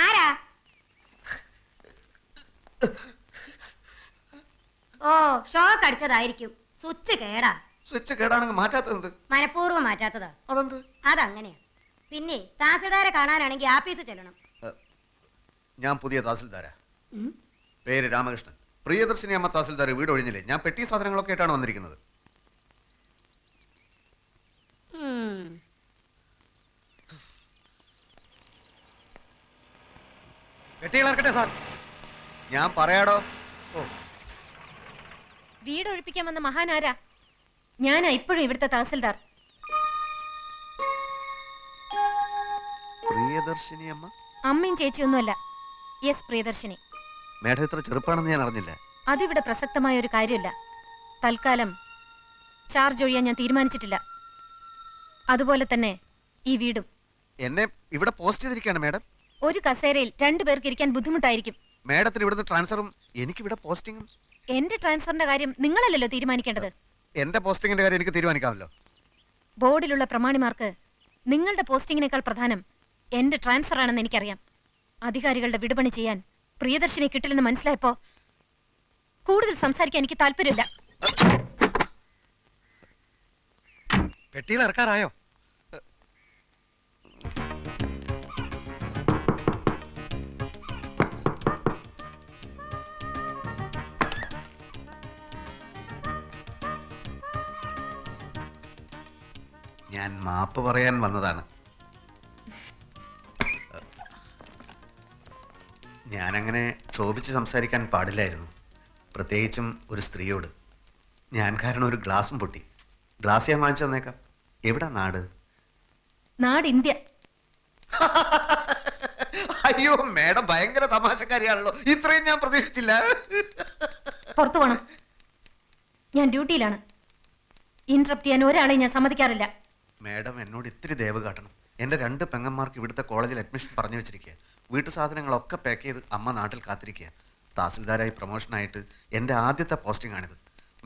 ആരാ? ഓ, shock അടിച്ചതായിരിക്കും. Switch കേടാ. Switch കേടാണെങ്കിൽ മാറ്റാത്തത് മനഃപൂർവ്വം മാറ്റാത്തതാ. അതെന്ത്? അതങ്ങനെയാ. പിന്നെ തഹസിൽദാരെ കാണാനാണെങ്കിൽ ആഫീസിൽ ചെല്ലണം. ഞാൻ പുതിയ തഹസിൽദാരാ. പേര് രാമകൃഷ്ണൻ. പ്രിയദർശിനി അമ്മ തഹസിൽദാർ വീട് ഒഴിഞ്ഞില്ലേ? ഞാൻ പെട്ടി സാധനങ്ങളൊക്കെ ആയിട്ടാണ് വന്നിരിക്കുന്നത്. പെട്ടികളാർക്കട്ടെ സാർ. ഞാൻ പറയാടോ. വീട് ഒഴിപ്പിക്കാൻ വന്ന മഹാനാരാ? ഞാനാ ഇപ്പോഴും ഇവിടുത്തെ തഹസിൽദാർ. പ്രിയദർശിനി അമ്മ? അമ്മയും ചേച്ചിയൊന്നുമല്ല. യെസ്, പ്രിയദർശിനി. മേഡം ഇത്ര ചെറുപ്പാണെന്ന് ഞാൻ അറിഞ്ഞില്ല. അതിവിടെ പ്രസക്തമായ ഒരു കാര്യമില്ല. തൽക്കാലം ചാർജ് ഒഴിയാൻ ഞാൻ തീരുമാനിച്ചിട്ടില്ല. അതുപോലെ തന്നെ ഈ വീടും. എന്നെ ഇവിടെ പോസ്റ്റ് ചെയ്തിരിക്കുകയാണ് മേഡം. ഒരു കസേരയിൽ 2 പേർക്ക് ഇരിക്കാൻ ബുദ്ധിമുട്ടായിരിക്കും. മേഡത്തിന് ഇവിടുന്ന് ട്രാൻസ്ഫറും എനിക്കിവിടെ പോസ്റ്റിംഗും. എന്റെ ട്രാൻസ്ഫറിന്റെ കാര്യം നിങ്ങളല്ലല്ലോ തീരുമാനിക്കേണ്ടത്. എന്റെ പോസ്റ്റിംഗിന്റെ കാര്യം എനിക്ക് തീരുമാനിക്കാമല്ലോ. ബോർഡിലുള്ള പ്രമാണിമാർക്ക് നിങ്ങളുടെ പോസ്റ്റിംഗിനേക്കാൾ പ്രധാനം എന്റെ ട്രാൻസ്ഫർ ആണെന്ന് എനിക്കറിയാം. അധികാരികളുടെ വിടുപണി ചെയ്യാൻ പ്രിയദർശിനി കിട്ടില്ലെന്ന് മനസ്സിലായപ്പോ കൂടുതൽ സംസാരിക്കാൻ എനിക്ക് താല്പര്യമില്ല. പെട്ടിയിൽ ഇറക്കാറായോ? ഞാൻ മാപ്പ് പറയാൻ വന്നതാണ്. ഞാനങ്ങനെ ക്ഷോഭിച്ച് സംസാരിക്കാൻ പാടില്ലായിരുന്നു, പ്രത്യേകിച്ചും ഒരു സ്ത്രീയോട്. ഞാൻ കാരണം ഒരു ഗ്ലാസും പൊട്ടി. ഗ്ലാസ് ഞാൻ വാങ്ങിച്ചു തന്നേക്കാം. എവിടാ നാട്? നാട് ഇന്ത്യ. അയ്യോ മേഡം ഭയങ്കര തമാശക്കാരിയാണല്ലോ. ഇത്രയും ഞാൻ പ്രതീക്ഷിച്ചില്ല. പുറത്തു പോണം. ഞാൻ ഡ്യൂട്ടിയിലാണ്. ഇന്ററപ്റ്റ് ചെയ്യാൻ ഒരാളെ ഞാൻ സമ്മതിക്കാറില്ല. മേഡം എന്നോട് ഇത്തിരി ദയവ് കാട്ടണം. എൻ്റെ 2 പെങ്ങന്മാർക്ക് ഇവിടുത്തെ കോളേജിൽ അഡ്മിഷൻ പറഞ്ഞു വെച്ചിരിക്കുക. വീട്ടു സാധനങ്ങളൊക്കെ പാക്ക് ചെയ്ത് അമ്മ നാട്ടിൽ കാത്തിരിക്കുക. തഹസിൽദാരായി പ്രൊമോഷനായിട്ട് എൻ്റെ ആദ്യത്തെ പോസ്റ്റിംഗ് ആണിത്.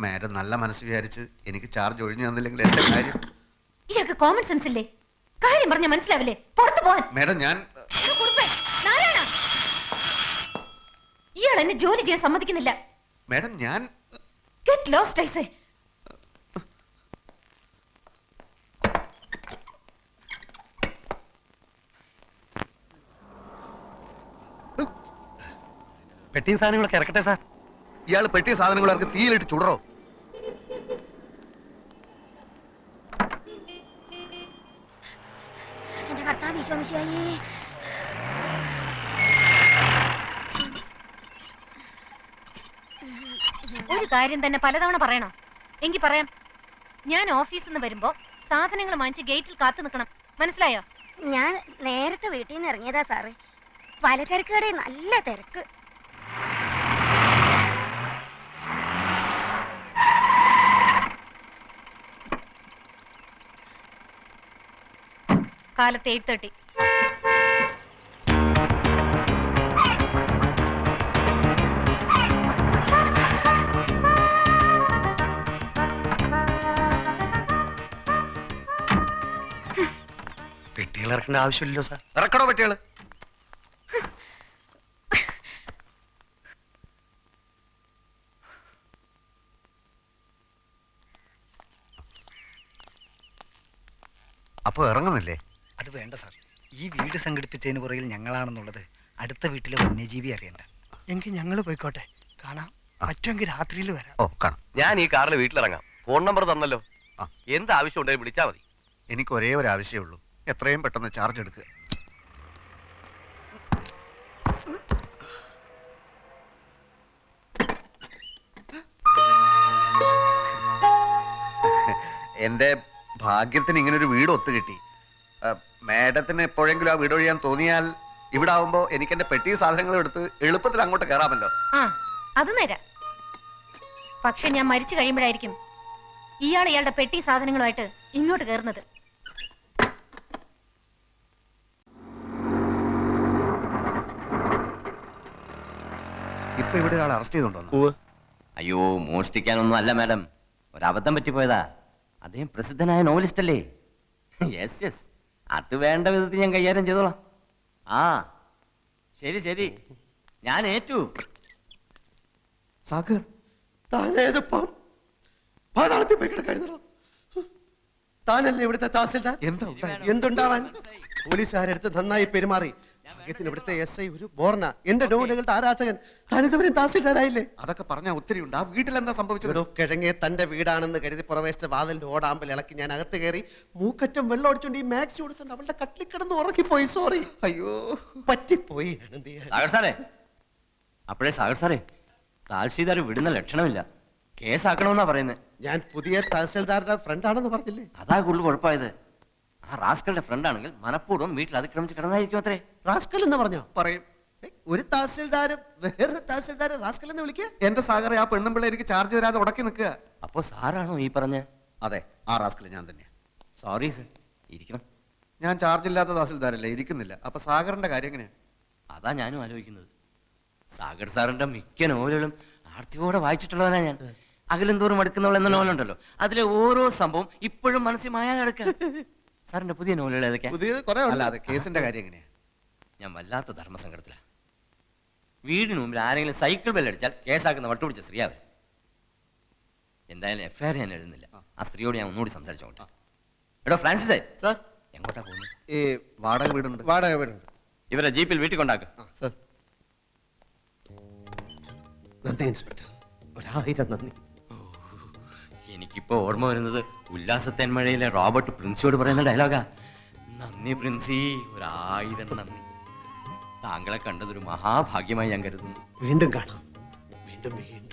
മേഡം നല്ല മനസ്സ് വിചാരിച്ച് എനിക്ക് ചാർജ് ഒഴിഞ്ഞു തന്നില്ലെങ്കിൽ എൻ്റെ കാര്യം. ഇയാൾക്ക് കോമൺ സെൻസ് ഇല്ലേ? കാര്യം പറഞ്ഞ മനസ്സിലാവില്ലേ? പുറത്തു പോവാൻ. മേഡം ഞാൻ ഇയാൾ എന്നെ ജോലി ചെയ്യാൻ സമ്മതിക്കുന്നില്ല. മേഡം ഞാൻ ഗെറ്റ് ലോസ്റ്റ് ഐ സേ. പെട്ടിയും സാധനങ്ങളൊക്കെ ഇറക്കട്ടെ സാർ. ഇയാൾ പെട്ടിയ സാധനങ്ങളൊക്കെ തീയിലിട്ട് ചുടറോ? എന്റെ കർത്താവ് ഈശോ മിശിഹായേ. ഒരു കാര്യം തന്നെ പലതവണ പറയണോ? എങ്കിൽ പറയാം. ഞാൻ ഓഫീസിൽ നിന്ന് വരുമ്പോ സാധനങ്ങൾ വാങ്ങിച്ച് ഗേറ്റിൽ കാത്തു നിൽക്കണം. മനസ്സിലായോ? ഞാൻ നേരത്തെ വീട്ടിൽ നിന്ന് ഇറങ്ങിയതാ സാറേ. പലചരക്ക് കടയിൽ നല്ല തിരക്ക്. കാലത്ത് 8:30. പെട്ടികൾ ഇറക്കേണ്ട ആവശ്യമില്ലല്ലോ സാർ. ഇറക്കണോ പെട്ടികള്? അപ്പൊ ഇറങ്ങുന്നില്ലേ? അത് വേണ്ട സാർ. ഈ വീട് സംഘടിപ്പിച്ചതിന് പുറകിൽ ഞങ്ങളാണെന്നുള്ളത് അടുത്ത വീട്ടിലെ വന്യജീവി അറിയണ്ട. എങ്കിൽ ഞങ്ങൾ പോയിക്കോട്ടെ. കാണാം. പറ്റുമെങ്കിൽ രാത്രിയിൽ വരാം. ഓ കാണാം. ഞാൻ ഈ കാറിൽ വീട്ടിലിറങ്ങാം. ഫോൺ നമ്പർ തന്നല്ലോ. എന്ത് ആവശ്യം ഉണ്ടെങ്കിൽ വിളിച്ചാൽ മതി. എനിക്ക് ഒരേ ഒരു ആവശ്യമേ ഉള്ളൂ. എത്രയും പെട്ടെന്ന് ചാർജ് എടുക്കുക. എന്റെ ഭാഗ്യത്തിന് ഇങ്ങനൊരു വീട് ഒത്തുകിട്ടി. മേഡത്തിന് എപ്പോഴെങ്കിലും ആ വീട് ഒഴിയാൻ തോന്നിയാൽ ഇവിടെ ആവുമ്പോ എനിക്ക് എന്റെ പെട്ടി സാധനങ്ങൾ എടുത്ത് എളുപ്പത്തിൽ അങ്ങോട്ട് കയറാമല്ലോ. അത് നേരാ. പക്ഷെ ഞാൻ മരിച്ചു കഴിയുമ്പോഴായിരിക്കും ഇയാൾ ഇയാളുടെ പെട്ടി സാധനങ്ങളുമായിട്ട് ഇങ്ങോട്ട് കയറുന്നത്. ഇപ്പൊ ഇവിടെ ഒരാൾ അറസ്റ്റ് ചെയ്തോണ്ടോ? അയ്യോ, മോഷ്ടിക്കാനൊന്നും അല്ല മാഡം, ഒരബദ്ധം പറ്റിപ്പോയതാ. അദ്ദേഹം പ്രസിദ്ധനായ നോവലിസ്റ്റ് അല്ലേ? യെസ് യെസ്, അത് വേണ്ട വിധത്തിൽ ഞാൻ കൈകാര്യം ചെയ്തോളാം. ആ ശരി ശരി, ഞാൻ ഏറ്റു. സാഗർ താനേതിപ്പം പാതാളത്തിൽ പോയി കിടക്കായിരുന്നോ? താനല്ലേ ഇവിടുത്തെ തഹസിൽദാർ? എന്താ ഉണ്ടായത്? എന്തുണ്ടാവാൻ? പോലീസുകാരെടുത്ത് നന്നായി പെരുമാറി. ഭാഗ്യത്തിന് ഇവിടുത്തെ SI ഒരു ബോർണ, എന്റെ നോവലുകളുടെ ആരാധകൻ. താനിതുവരെയും തഹസിൽദാരായില്ലേ? അതൊക്കെ പറഞ്ഞാൽ ഒത്തിരി ഉണ്ട്. ആ വീട്ടിൽ എന്താ സംഭവിച്ചത്? ഒരു കിഴങ്ങെ തന്റെ വീടാണെന്ന് കരുതി പുറവേശത്തെ വാതിലിന്റെ ഓടാമ്പൽ ഇളക്കി ഞാൻ അകത്ത് കയറി മൂക്കറ്റം വെള്ളം അടിച്ചോണ്ട് ഈ മാക്സി കൊടുത്തോണ്ട് അവളുടെ കട്ടിൽ കിടന്ന് ഉറങ്ങിപ്പോയി. സോറി, അയ്യോ, പറ്റിപ്പോയി. എന്ത് ചെയ്യാൻ? സാഗർ സാറേ, അപ്പോഴേ സാഗർ സാറേ, താൽഷീദാർ വിടുന്ന ലക്ഷണമില്ല. കേസാക്കണമെന്നാ പറയുന്നത്. ഞാൻ പുതിയ തഹസിൽദാരുടെ ഫ്രണ്ടാണെന്ന് പറഞ്ഞില്ലേ? അതാ കൂടുതൽ കുഴപ്പമായത്. ആ റാസ്കളുടെ ഫ്രണ്ട് ആണെങ്കിൽ മനഃപൂർവ്വം വീട്ടിൽ അതിക്രമിച്ച് കിടന്നായിരിക്കും അത്രേ. റാസ്കൽ എന്ന് പറഞ്ഞോ? പറയും. ഒരു തഹസിൽദാരും വേറൊരു തഹസിൽദാരെ റാസ്കൽ എന്ന് വിളിക്കുക? എന്റെ സാഗറെ, ആ പെണ്ണും പിള്ളേ എനിക്ക് ചാർജ് തരാതെ ഉടക്കി നിൽക്കുക. അപ്പോ സാറാണോ ഈ പറഞ്ഞ? അതെ, ആ റാസ്കൽ ഞാൻ തന്നെയാ. സോറി സർ, ഇരിക്കണം. ഞാൻ ചാർജ് ഇല്ലാത്ത തഹസിൽദാരല്ലേ, ഇരിക്കുന്നില്ല. അപ്പൊ സാഗറിന്റെ കാര്യം എങ്ങനെയാ? അതാ ഞാനും ആലോചിക്കുന്നത്. സാഗർ സാറിന്റെ മിക്ക നോവലുകളും ആർത്തിയോടെ വായിച്ചിട്ടുള്ളവനാ ഞാൻ. അകലും തോറും അടുക്കുന്നവൾ എന്ന നോവലുണ്ടല്ലോ, അതിലെ ഓരോ സംഭവം ഇപ്പോഴും മനസ്സിൽ മായാതെ കിടക്കുക. സാറിന്റെ പുതിയ നോവലുകൾ ഏതൊക്കെയാ? പുതിയത് കുറെ അല്ല, അത് കേസിന്റെ കാര്യം എങ്ങനെയാ? ഞാൻ വല്ലാത്ത ധർമ്മസങ്കടത്തിലാ. വീടിന് മുമ്പിൽ ആരെങ്കിലും സൈക്കിൾ ബെല്ലടിച്ചാൽ കേസാക്കുന്ന വട്ടുപിടിച്ച സ്ത്രീയാവൻ. എന്തായാലും FIR ഞാൻ എഴുതുന്നില്ല. ആ സ്ത്രീയോട് ഞാൻ ഒന്നുകൂടി സംസാരിച്ചോട്ടെ. എടോ ഫ്രാൻസിസേ, സാർ, എങ്ങോട്ടാ പോകുന്നത്? ഈ വാടക വീടുണ്ട്. വാടക വീടുണ്ട്. ഇവരെ ജീപ്പിൽ വീട്ടിൽ കൊണ്ടാക്കുക. സാർ, നന്ദി ഇൻസ്പെക്ടർ, 1000 നന്ദി. എനിക്കിപ്പോ ഓർമ്മ വരുന്നത് ഉല്ലാസത്തേന്മഴയിലെ റോബർട്ട് പ്രിൻസിയോട് പറയുന്ന ഡയലോഗാ. നന്ദി പ്രിൻസി, 1000 നന്ദി. താങ്കളെ കണ്ടതൊരു മഹാഭാഗ്യമായി ഞാൻ കരുതുന്നു. വീണ്ടും കാണാം, വീണ്ടും വീണ്ടും.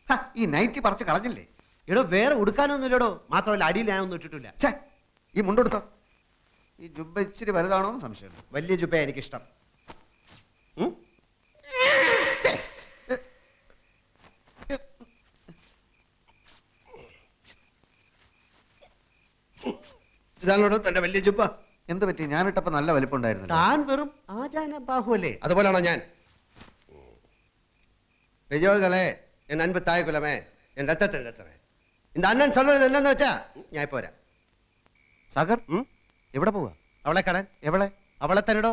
ഹ, ഈ നൈറ്റി പറിച്ച് കളഞ്ഞില്ലേ? എടോ, വേറെ ഉടുക്കാനൊന്നുമില്ലടോ. മാത്രമല്ല അടിയിൽ ഞാനൊന്നും ഇട്ടിട്ടില്ല. ഛേ, ഈ മുണ്ടെടുത്തോ? ഈ ജുബ്ബ ഇച്ചിരി വലുതാണോ എന്ന് സംശയമുണ്ട്. വലിയ ജുബ എനിക്കിഷ്ടം. ഉം? ഇതാണോടോ തന്റെ വലിയ ജുബ? എന്ത് പറ്റി? ഞാനിട്ടപ്പോ നല്ല വലിപ്പമുണ്ടായിരുന്നു. താൻ വെറും ആചാന ബാഹുവല്ലേ? അതുപോലാണോ ഞാൻ? பெரியோர்களே, என் அன்பு தாய் குலமே, என் ரத்தத்தின் ரத்தமே, இந்த அண்ணன் சொல்றது என்னன்னு വെച്ചാ ഞാൻ പോരാ. സാഗർ, എവിടെ പോവാ? അവളെ കാണാൻ. എവളെ? അവളെ തന്നെടോ.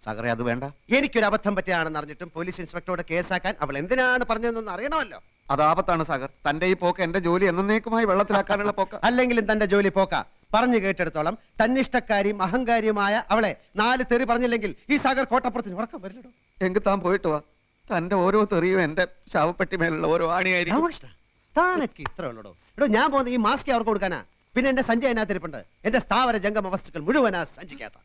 സാഗറെ, അത് വേണ്ട. എനിക്കൊരു അബദ്ധം പറ്റിയാണെന്ന് അറിഞ്ഞിട്ടും പോലീസ് ഇൻസ്പെക്ടറോട് കേസാക്കാൻ അവൾ എന്തിനാണ് പറഞ്ഞതെന്ന് അറിയണമല്ലോ. അത് ആപത്താണ് സാഗർ. തന്റെ ഈ പോക്ക് എന്റെ ജോലി എന്നേക്കുമായി വെള്ളത്തിലാക്കാനുള്ള പോക്ക. അല്ലെങ്കിലും തന്റെ ജോലി പോക്ക. പറഞ്ഞു കേട്ടെടുത്തോളം തന്നിഷ്ടക്കാരിയും അഹങ്കാരിയുമായ അവളെ 4 തെറി പറഞ്ഞില്ലെങ്കിൽ ഈ സാഗർ കോട്ടപ്പുറത്തിന് ഉറക്കം വരില്ലടോ. എങ്കിൽ താൻ പോയിട്ട് വാ. തന്റെ ഓരോ തെറിയും എന്റെ ശവപ്പെട്ടി മേലുള്ള ഓരോ ആണിയായിരിക്കും. താനൊക്കെ ഇത്ര ഉള്ളടോ. എടോ, ഞാൻ പോകുന്ന ഈ മാസ്ക് അവർക്ക് കൊടുക്കാനാ. പിന്നെ എന്റെ സഞ്ചി അതിനകത്തിരിപ്പുണ്ട്. എന്റെ സ്ഥാവര ജംഗമ വസ്തുക്കൾ മുഴുവനാ സഞ്ചിക്കാത്ത.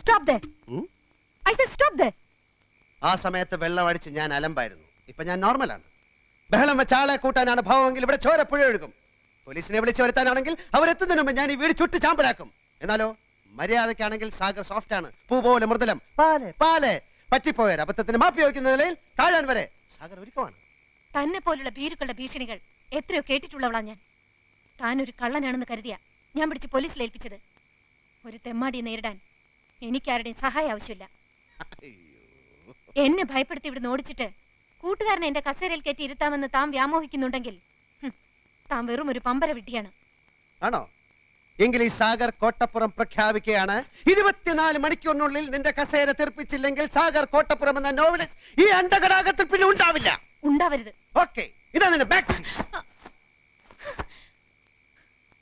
Stop there. I said stop there. ആ സമയത്ത് വെള്ളം അടിച്ച് ഞാൻ അലമ്പായിരുന്നു. ഇപ്പൊ ഞാൻ നോർമലാണ്. ബഹളം വെച്ച ആളെ കൂട്ടാനാണ് ഭാവമെങ്കിൽ ഇവിടെ ചോര പുഴ ഒഴുകും. പോലീസിനെ വിളിച്ചു വരുത്താനാണെങ്കിൽ അവരെത്തുന്നതിന് മുമ്പ് ഞാൻ ഈ വീട് ചുട്ട് ചാമ്പലാക്കും. എന്നാലോ മര്യാദക്കാണെങ്കിൽ സാഗർ സോഫ്റ്റ് ആണ്, പൂ പോലെ മൃദുലം. പാലെ പാലെ പറ്റിപ്പോയ അബദ്ധത്തിന് മാപ്പി വയ്ക്കുന്ന നിലയിൽ താഴാൻ വരെ സാഗർ ഒരുക്കമാണ്. തന്നെ പോലുള്ള ഭീരുക്കളുടെ ഭീഷണികൾ എത്രയോ കേട്ടിട്ടുള്ളവളാ ഞാൻ. താനൊരു കള്ളനാണെന്ന് കരുതിയ ഞാൻ പിടിച്ച് പോലീസിൽ ഏൽപ്പിച്ചത്. ഒരു തെമ്മാടിയെ നേരിടാൻ എനിക്കാരുടെയും സഹായം ആവശ്യമില്ല. എന്നെ ഭയപ്പെടുത്തി ഇവിടുന്ന് ഓടിച്ചിട്ട് കൂട്ടുകാരനെ എന്റെ കസേരയിൽ കയറ്റി ഇരുത്താമെന്ന് താൻ വ്യാമോഹിക്കുന്നുണ്ടെങ്കിൽ താൻ വെറും ഒരു പമ്പര വിട്ടിയാണ്. ആണോ? എങ്കിൽ ഈ സാഗർ കോട്ടപ്പുറം പ്രഖ്യാപിക്കുകയാണ്. 24 മണിക്കൂറിനുള്ളിൽ നിന്റെ കസേര തെറിപ്പിച്ചില്ലെങ്കിൽ സാഗർ കോട്ടപ്പുറം എന്ന നോവലിസ്റ്റ് ഈ അണ്ടകടാകത്തിൽ പിന്നെ ഉണ്ടാവില്ല. ഉണ്ടാവരുത്. ഓക്കെ, ഇതാ നിന്റെ ബാക്ക്.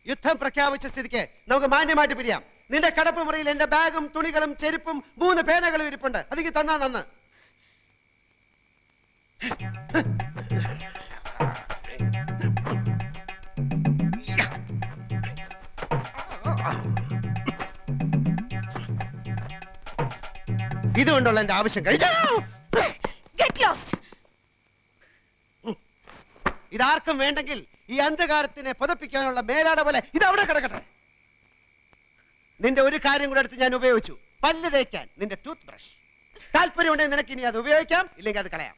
യുദ്ധം പ്രഖ്യാപിച്ച സ്ഥിതിക്ക് നമുക്ക് മാന്യമായിട്ട് പിരിയാം. നിന്റെ കടപ്പ് മുറിയിൽ എന്റെ ബാഗും തുണികളും ചെരുപ്പും 3 പേനകളും ഇരിപ്പുണ്ട്. അതിക്ക് തന്നാ നന്ന്. ഇതുകൊണ്ടുള്ള എന്റെ ആവശ്യം കഴിച്ചു. ഇതാർക്കും വേണ്ടെങ്കിൽ ഈ അന്ധകാരത്തിനെ പുതപ്പിക്കാനുള്ള മേലാട പോലെ ഇത് അവിടെ കിടക്കട്ടെ. നിന്റെ ഒരു കാര്യം കൂടെ എടുത്ത് ഞാൻ ഉപയോഗിച്ചു, പല്ല് തേക്കാൻ നിന്റെ ടൂത്ത് ബ്രഷ്. താല്പര്യമുണ്ടെങ്കിൽ നിനക്ക് ഇനി അത് ഉപയോഗിക്കാം, ഇല്ലെങ്കിൽ അത് കളയാം.